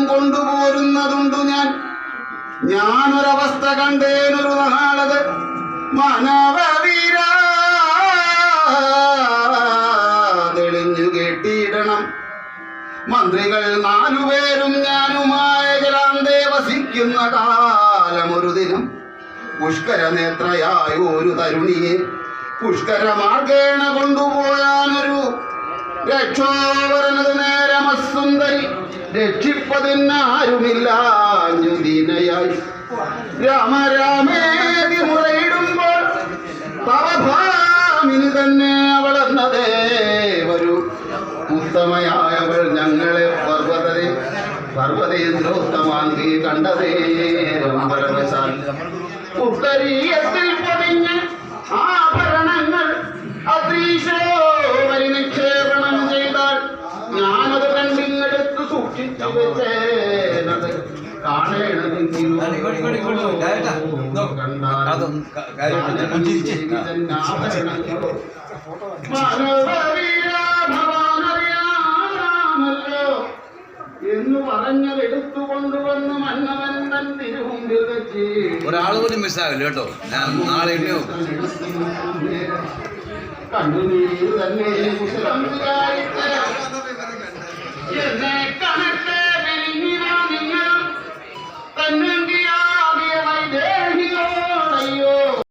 കൊണ്ടുപോരുന്നതുണ്ടു ഞാനൊരവസ്ഥ കണ്ടേനൊരു നാളത് മാനവവീര തെളിഞ്ഞു കേട്ടിടണം. മന്ത്രികൾ 4 പേരും ഞാനുമായ ജലാന്തേ വസിക്കുന്ന കാലമൊരു ദിനം പുഷ്കരനേത്രയായ ഒരു തരുണിയെ പുഷ്കരമാർഗേണ കൊണ്ടുപോയാനൊരു രക്ഷോവരനത് നേരമസുന്ദരി രക്ഷിപ്പതിനാരുമില്ലാഞ്ഞു ദീനയായി രാമരാമേതി മുറയിടുമ്പോൾ തവഭാമിനി തന്നെ അവളെന്നതേ വരൂ ഉത്തമയായവൾ ഞങ്ങളെ പർവ്വതേന്ദ്രോത്തമാങ്കി കണ്ടതേ പരമശാൽ ഉത്തരീയത്തിൽ പൊതിഞ്ഞ് ആഭരണങ്ങൾ അത്രീശോവരി നിക്ഷേപണം ചെയ്താൽ ഞാനത് കണ്ടിങ്ങെടുത്ത് സൂക്ഷിച്ചു വെച്ചേനത് കാണേണമെങ്കിൽ എന്ന് പറഞ്ഞതെടുത്തുകൊണ്ടുവന്ന് മന്നവൻ തൻ തിരുമുമ്പിൽ വെച്ച് ഒരാൾ പോലും മിസ്സാകില്ല കേട്ടോ. ഞാൻ നാളെ കണ്ണുനീർ തന്നെ കുശലം വിചാരിച്ച